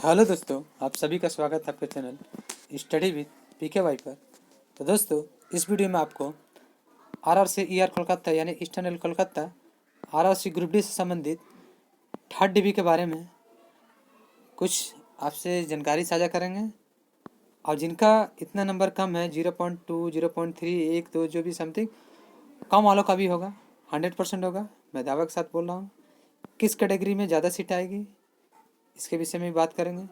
Hello दोस्तों, आप सभी का स्वागत है आपके चैनल स्टडी विद PKY पर। तो दोस्तों, इस वीडियो में आपको RRC ER कोलकाता यानी eastern rail Kolkata RRC group D से संबंधित थर्ड DB के बारे में कुछ आपसे जानकारी साझा करेंगे। और जिनका इतना नंबर कम है 0.2, 0.3, 1, 2 जो भी समथिंग कम वालों का भी होगा, 100% होगा। मैं दावा के साथ बोल रहा हूँ। किस कैटेगरी में ज़्यादा सीट आएगी इसके विषय में बात करेंगे।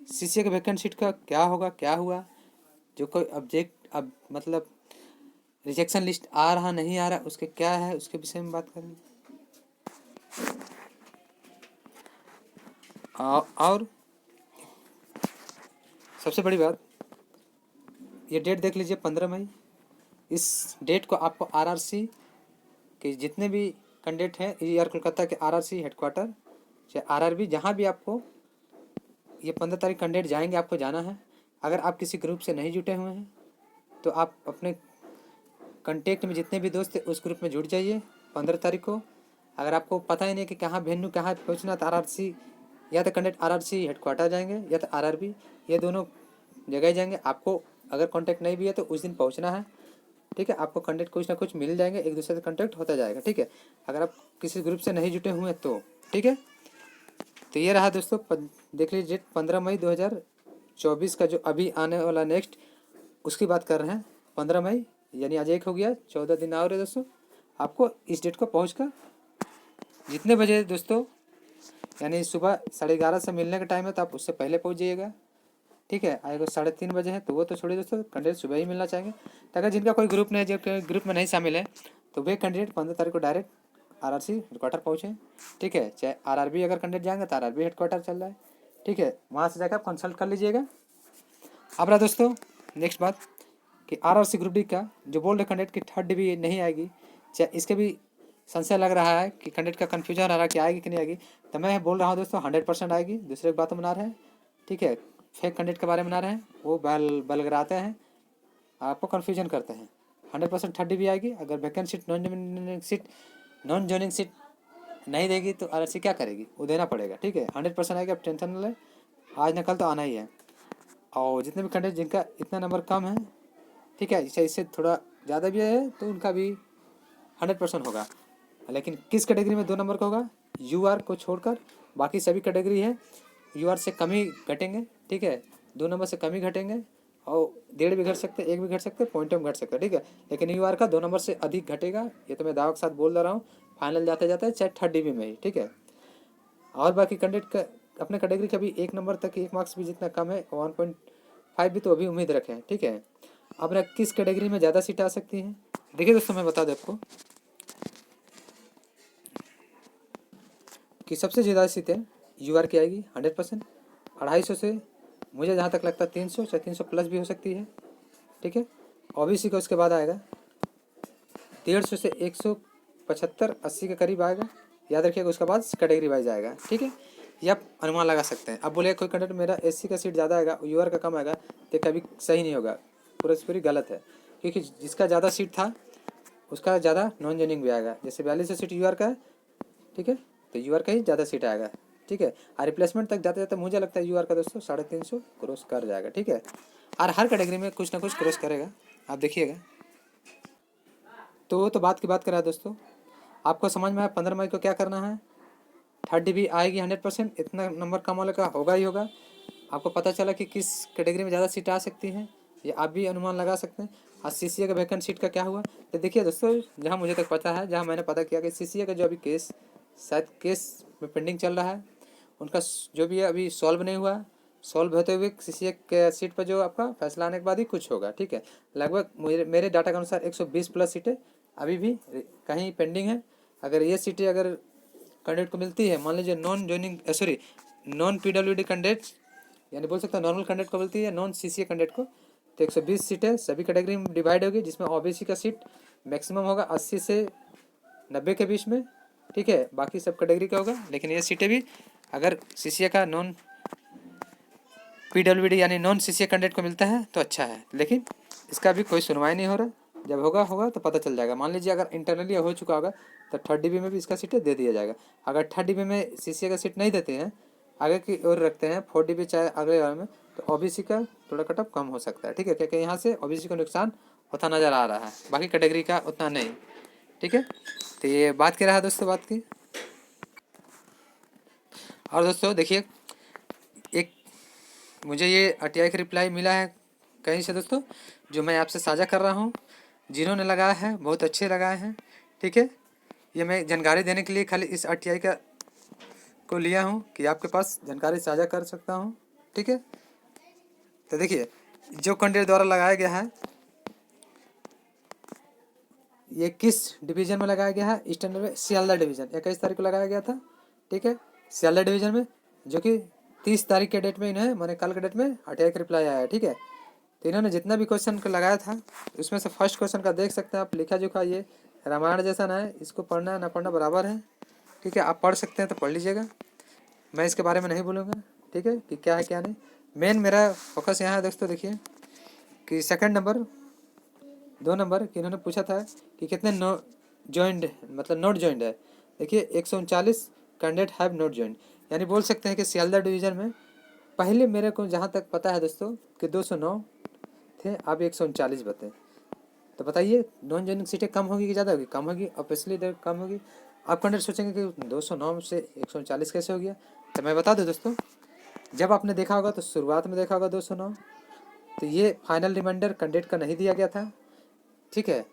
CCA के वैकेंट सीट का क्या होगा, क्या हुआ, जो कोई ऑब्जेक्ट अब मतलब रिजेक्शन लिस्ट आ रहा नहीं आ रहा उसके क्या है, उसके विषय में बात करेंगे। और सबसे बड़ी बात, ये डेट देख लीजिए 15 मई। इस डेट को आपको RRC के जितने भी कैंडिडेट हैं ER कोलकाता के RRC हेडक्वार्टर चाहे RRB जहाँ भी आपको ये 15 तारीख कैंडिडेट जाएंगे, आपको जाना है। अगर आप किसी ग्रुप से नहीं जुटे हुए हैं तो आप अपने कांटेक्ट में जितने भी दोस्त हैं उस ग्रुप में जुड़ जाइए 15 तारीख को। अगर आपको पता ही नहीं कि कहाँ वेन्यू कहाँ पहुँचना, तो RRC या तो कैंडिडेट RRC हेडक्वार्टर जाएंगे या तो RRB, ये दोनों जगह जाएंगे। आपको अगर कांटेक्ट नहीं भी है तो उस दिन पहुँचना है, ठीक है। आपको कांटेक्ट कुछ ना कुछ मिल जाएंगे, एक दूसरे से कांटेक्ट होता जाएगा, ठीक है। अगर आप किसी ग्रुप से नहीं जुटे हुए हैं तो ठीक है। तो ये रहा दोस्तों, देख लीजिए 15 मई 2024 का जो अभी आने वाला नेक्स्ट उसकी बात कर रहे हैं। 15 मई यानी आज 1 हो गया, 14 दिन और है दोस्तों। आपको इस डेट को पहुँच कर जितने बजे दोस्तों, यानी सुबह 11:30 से मिलने का टाइम है तो आप उससे पहले पहुँच जाइएगा, ठीक है। आएगा 3:30 बजे है तो वो तो छोड़िए दोस्तों, कैंडिडेट सुबह ही मिलना चाहेंगे। तो अगर जिनका कोई ग्रुप नहीं, जो ग्रुप में नहीं शामिल है, तो वे कैंडिडेट 15 तारीख को डायरेक्ट RRC हेडक्वार्टर पहुँचे, ठीक है। चाहे RRB अगर कैंडिडेट जाएंगे तो RRB हेडक्वार्टर चल रहा है, ठीक है। वहाँ से जाकर आप कंसल्ट कर लीजिएगा। अब रहा दोस्तों नेक्स्ट बात कि RRC ग्रुप डी का जो बोल रहे कैंडिडेट की थर्ड DB नहीं आएगी, चाहे इसके भी संशय लग रहा है कि कैंडिडेट का कन्फ्यूजन आ रहा है कि आएगी कि नहीं आएगी, तो मैं बोल रहा हूँ दोस्तों 100% आएगी। दूसरे की बात बना रहे हैं, ठीक है। फेक कैंडिडेट के बारे में बना रहे हैं, वो बलगराते हैं, आपको कन्फ्यूजन करते हैं। 100% थर्ड DB आएगी। अगर vacant seat non joining seat नहीं देगी तो RRC क्या करेगी, वो देना पड़ेगा, ठीक है। 100% आएगी, आप टेंशन न लें, आज न कल तो आना ही है। और जितने भी कैंडिडेट जिनका इतना नंबर कम है, ठीक है, इससे थोड़ा ज़्यादा भी है तो उनका भी 100% होगा। लेकिन किस कैटेगरी में 2 नंबर का होगा, UR को छोड़कर बाकी सभी कैटेगरी है UR से कम ही घटेंगे, ठीक है। 2 नंबर से कम ही घटेंगे, और 1.5 भी घट सकते, 1 भी घट सकते, पॉइंट में घट सकते, ठीक है। लेकिन UR का 2 नंबर से अधिक घटेगा, ये तो मैं दावा के साथ बोल दे रहा हूँ। फाइनल जाते जाते चाहे थर्ड DB में ही, ठीक है। और बाकी कैंडिडेट का अपने कैटेगरी का भी 1 नंबर तक 1 मार्क्स भी जितना कम है 1.5 भी तो अभी उम्मीद रखें, ठीक है। अब किस कैटेगरी में ज़्यादा सीट आ सकती हैं, देखिए दोस्तों मैं बता दूँ आपको कि सबसे ज़्यादा सीटें UR की आएगी 100%, 250 से मुझे जहाँ तक लगता है 300, चाहे 300 प्लस भी हो सकती है, ठीक है। OBC का उसके बाद आएगा 150 से 175, 80 के करीब आएगा, याद रखिएगा। उसके बाद कैटेगरी वाइज आएगा, ठीक है। ये आप अनुमान लगा सकते हैं। अब बोले कोई कैंडिडेट मेरा SC का सीट ज़्यादा आएगा, UR का कम आएगा, तो कभी सही नहीं होगा, पूरा पूरी गलत है। क्योंकि जिसका ज़्यादा सीट था उसका ज़्यादा नॉन जॉइनिंग भी आएगा। जैसे 42 सीट UR का है, ठीक है, तो UR का ही ज़्यादा सीट आएगा, ठीक है। और रिप्लेसमेंट तक जाते जाते मुझे लगता है UR का दोस्तों 350 क्रॉस कर जाएगा, ठीक है। और हर कैटेगरी में कुछ ना कुछ क्रॉस करेगा, आप देखिएगा। तो बात की बात करा दोस्तों, आपको समझ में आया 15 मई को क्या करना है। थर्ड DB आएगी 100%, इतना नंबर कम वाले का होगा ही होगा। आपको पता चला कि किस कैटेगरी में ज़्यादा सीट आ सकती हैं, ये आप भी अनुमान लगा सकते हैं। और CCA का वैकेंट सीट का क्या हुआ, तो देखिए दोस्तों, जहाँ मुझे तक पता है, जहाँ मैंने पता किया कि CCA का जो अभी केस शायद केस में पेंडिंग चल रहा है, उनका जो भी है अभी सॉल्व नहीं हुआ। सॉल्व होते हुए CCA के सीट पर जो आपका फैसला आने के बाद ही कुछ होगा, ठीक है। लगभग मेरे डाटा के अनुसार 120 प्लस सीटें अभी भी कहीं पेंडिंग है। अगर ये सीटें अगर कैंडिडेट को मिलती है, मान लीजिए नॉन PWD कैंडिडेट, यानी बोल सकते हैं नॉर्मल कैंडिडेट को मिलती है, नॉन CCA कैंडिडेट को, तो 120 सीटें सभी कैटेगरी में डिवाइड होगी, जिसमें OBC का सीट मैक्सिमम होगा 80 से 90 के बीच में, ठीक है। बाकी सब कैटेगरी का होगा। लेकिन ये सीटें भी अगर CCA का नॉन PWD यानी नॉन CCA कैंडिडेट को मिलता है तो अच्छा है, लेकिन इसका भी कोई सुनवाई नहीं हो रहा। जब होगा तो पता चल जाएगा। मान लीजिए अगर इंटरनली हो चुका होगा तो थर्ड DB में भी इसका सीटें दे दिया जाएगा। अगर थर्ड DB में CCA का सीट नहीं देते हैं आगे की ओर रखते हैं 4 DB चाहे अगले बार में, तो ओबीसी का थोड़ा कट ऑफ कम हो सकता है, ठीक है, क्योंकि यहाँ से ओबीसी को नुकसान होता नज़र आ रहा है, बाकी कैटेगरी का उतना नहीं, ठीक है। तो ये बात कर रहा है दोस्तों, बात की। और दोस्तों देखिए, एक मुझे ये RTI का रिप्लाई मिला है कहीं से दोस्तों, जो मैं आपसे साझा कर रहा हूँ। जिन्होंने लगाया है बहुत अच्छे लगाए हैं, ठीक है। ये मैं जानकारी देने के लिए खाली इस RTI का को लिया हूँ कि आपके पास जानकारी साझा कर सकता हूँ, ठीक है। तो देखिए, जो कैंडिडेट द्वारा लगाया गया है, ये किस डिवीज़न में लगाया गया है? ईस्टर्न रेलवे सियालदह डिवीज़न, 21 तारीख को लगाया गया था, ठीक है, सियालदह डिवीज़न में, जो कि 30 तारीख के डेट में इन्हें, मैंने कल के डेट में RTI का रिप्लाई आया है, ठीक है। तो इन्होंने जितना भी क्वेश्चन को लगाया था, उसमें से फर्स्ट क्वेश्चन का देख सकते हैं आप, लिखा जोखा ये रामायण जैसा ना है, इसको पढ़ना ना पढ़ना बराबर है, ठीक है। आप पढ़ सकते हैं तो पढ़ लीजिएगा, मैं इसके बारे में नहीं बोलूँगा, ठीक है, कि क्या है क्या नहीं। मेन मेरा फोकस यहाँ है दोस्तों, देखिए कि सेकंड नंबर, 2 नंबर कि इन्होंने पूछा था कि कितने नो जॉइंड, मतलब नोट जॉइंड है। देखिए 139 कैंडिडेट हैव नोट जॉइंड, यानी बोल सकते हैं कि सियालदह डिवीज़न में पहले मेरे को जहाँ तक पता है दोस्तों कि 209 थे, अब 139 बते। तो बताइए नॉन जॉइनिंग सीटें कम होगी कि ज़्यादा होगी? कम होगी, ऑब्वियसली कम होगी। आप कैंडिडेट सोचेंगे कि 209 से 139 कैसे हो गया? तो मैं बता दूं दोस्तों, जब आपने देखा होगा तो शुरुआत में देखा होगा 209, तो ये फाइनल रिमाइंडर कैंडिडेट का नहीं दिया गया था, ठीक है।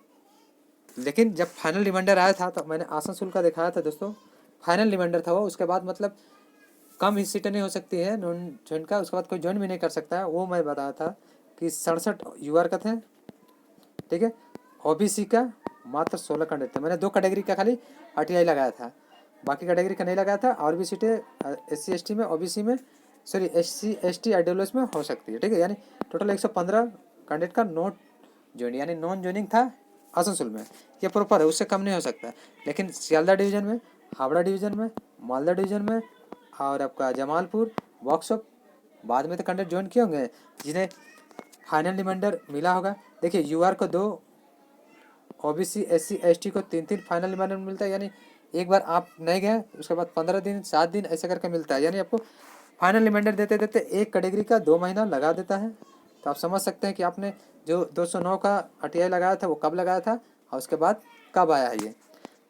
लेकिन जब फाइनल रिमाइंडर आया था तो मैंने आसनसोल का दिखाया था दोस्तों, फाइनल रिमाइंडर था वो, उसके बाद मतलब कम ही सीटें नहीं हो सकती है नॉन ज्वाइन का, उसके बाद कोई ज्वाइन भी नहीं कर सकता है, वो मैं बताया था कि 67 UR का थे, ठीक है। ओबीसी का मात्र 16 कैंडिडेट थे, मैंने 2 कैटेगरी का खाली RTI लगाया था, बाकी कैटेगरी का नहीं लगाया था। और भी सीटें SC ST में, ओबीसी में, सॉरी SC ST IWS में हो सकती है, ठीक है। यानी टोटल 115 कैंडिडेट का नोट ज्वाइन, यानी नॉन ज्वाइनिंग था आसनसोल में, ये प्रॉपर है, उससे कम नहीं हो सकता। लेकिन सियालदह डिवीज़न में, हावड़ा डिवीज़न में, मालदा डिवीज़न में और आपका जमालपुर, वर्कशॉप, बाद में तो कैंडिडेट ज्वाइन किए होंगे जिन्हें फाइनल रिमाइंडर मिला होगा। देखिए UR को 2, OBC SC ST को 3 फाइनल रिमाइंडर मिलता है, यानी एक बार आप नहीं गए उसके बाद 15 दिन 7 दिन ऐसा करके मिलता है, यानी आपको फाइनल रिमाइंडर देते देते एक कैटेगरी का 2 महीना लगा देता है। तो आप समझ सकते हैं कि आपने जो 209 का RTI लगाया था वो कब लगाया था और उसके बाद कब आया है ये।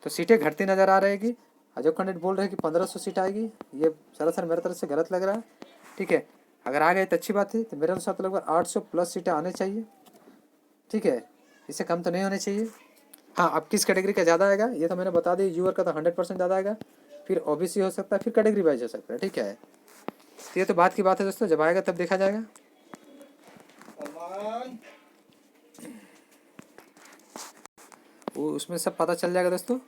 तो सीटें घटती नज़र आ रहेगी, और जो कैंडिडेट बोल रहे हैं कि 1500 सीट आएगी, ये सरासर मेरे तरफ से गलत लग रहा है, ठीक है। अगर आ गए तो अच्छी बात है, तो मेरे अनुसार तो लगभग 800 प्लस सीटें आने चाहिए, ठीक है, इससे कम तो नहीं होने चाहिए। हाँ, अब किस कैटेगरी का ज़्यादा आएगा ये तो मैंने बता दी, UR का तो 100% ज़्यादा आएगा, फिर OBC हो सकता है, फिर कैटेगरी वाइज हो सकता है, ठीक है। तो ये तो बात की बात है दोस्तों, जब आएगा तब देखा जाएगा। वो उसमें सब पता चल जाएगा दोस्तों,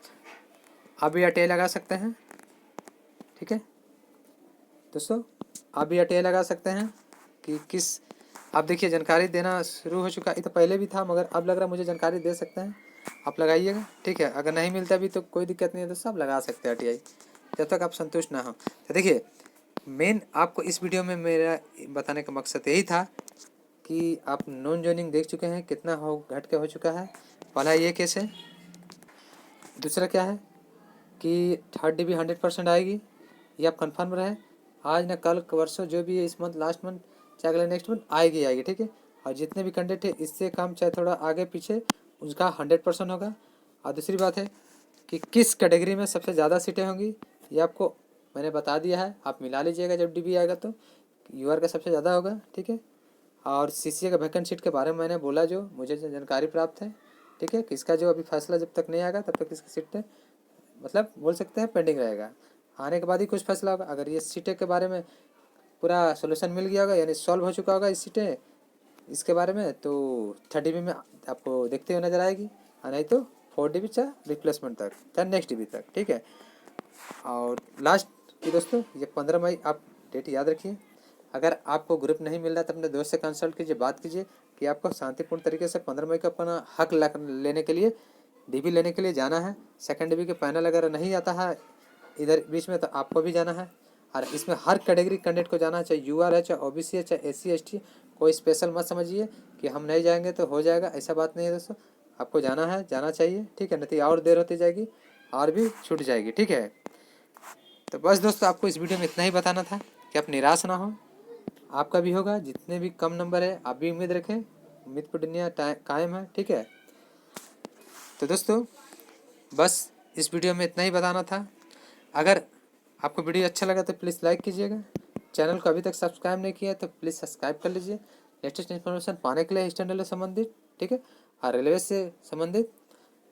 आप भी RTI लगा सकते हैं, ठीक है दोस्तों, आप भी RTI लगा सकते हैं कि किस, आप देखिए जानकारी देना शुरू हो चुका है, ये तो पहले भी था मगर अब लग रहा है मुझे जानकारी दे सकते हैं, आप लगाइएगा, ठीक है। अगर नहीं मिलता भी तो कोई दिक्कत नहीं है दोस्तों, आप लगा सकते हैं RTI जब तक आप संतुष्ट ना हो। तो देखिए, मेन आपको इस वीडियो में मेरा बताने का मकसद यही था कि आप नॉन ज्वाइनिंग देख चुके हैं कितना हो घट के हो चुका है, पहला ये केस है। दूसरा क्या है कि 3rd DB 100% आएगी, ये आप कन्फर्म रहे, आज ना कल परसों जो भी है, इस मंथ लास्ट मंथ चाहे अगले नेक्स्ट मंथ आएगी आएगी, ठीक है। और जितने भी कैंडिडेट है इससे कम चाहे थोड़ा आगे पीछे उसका 100% होगा। और दूसरी बात है कि किस कैटेगरी में सबसे ज़्यादा सीटें होंगी ये आपको मैंने बता दिया है, आप मिला लीजिएगा जब DB आएगा तो। UR का सबसे ज़्यादा होगा, ठीक है। और CCA का वैकेंट सीट के बारे में मैंने बोला, जो मुझे जो जानकारी प्राप्त है, ठीक है, किसका जो अभी फैसला जब तक नहीं आएगा तब तक इसकी सीटें मतलब बोल सकते हैं पेंडिंग रहेगा, आने के बाद ही कुछ फैसला होगा। अगर ये सीटें के बारे में पूरा सोल्यूशन मिल गया होगा, यानी सॉल्व हो चुका होगा इस सीटें इसके बारे में, तो 3rd DB में आपको देखते हुए नजर आएगी, और नहीं तो 4th DB चाहे रिप्लेसमेंट तक चाहे नेक्स्ट DB तक, ठीक है। और लास्ट की दोस्तों, ये 15 मई आप डेट याद रखिए। अगर आपको ग्रुप नहीं मिल रहा तो अपने दोस्त से कंसल्ट कीजिए, बात कीजिए कि आपको शांतिपूर्ण तरीके से 15 मई का अपना हक लेने के लिए, DB लेने के लिए जाना है। सेकंड DB के पैनल अगर नहीं आता है इधर बीच में तो आपको भी जाना है, और इसमें हर कैटेगरी कैंडिडेट को जाना है, चाहे UR है, चाहे OBC है, चाहे SC ST। कोई स्पेशल मत समझिए कि हम नहीं जाएंगे तो हो जाएगा, ऐसा बात नहीं है दोस्तों, आपको जाना है, जाना चाहिए, ठीक है, नहीं तो और देर होती जाएगी और भी छूट जाएगी, ठीक है। तो बस दोस्तों, आपको इस वीडियो में इतना ही बताना था। कि आप निराश ना हो, आपका भी होगा। जितने भी कम नंबर है आप भी उम्मीद रखें, उम्मीद पर दुनिया कायम है, ठीक है। तो दोस्तों बस इस वीडियो में इतना ही बताना था। अगर आपको वीडियो अच्छा लगा तो प्लीज़ लाइक कीजिएगा, चैनल को अभी तक सब्सक्राइब नहीं किया तो प्लीज़ सब्सक्राइब कर लीजिए लेटेस्ट इन्फॉर्मेशन पाने के लिए स्टैंडर्ड से संबंधित, ठीक है। और रेलवे से संबंधित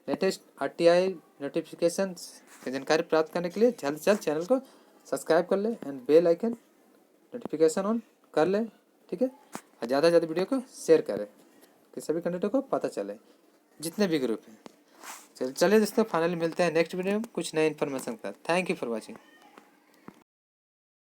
लेटेस्ट RTI नोटिफिकेशन की जानकारी प्राप्त करने के लिए जल्द से जल्द चैनल को सब्सक्राइब कर ले and bell icon notification on कर ले, ठीक है। और ज़्यादा से ज़्यादा वीडियो को शेयर करें कि सभी कैंडिडेटों को पता चले, जितने भी ग्रुप हैं। चलिए दोस्तों फाइनली मिलते हैं नेक्स्ट वीडियो में कुछ नए इन्फॉर्मेशन का। Thank you for watching.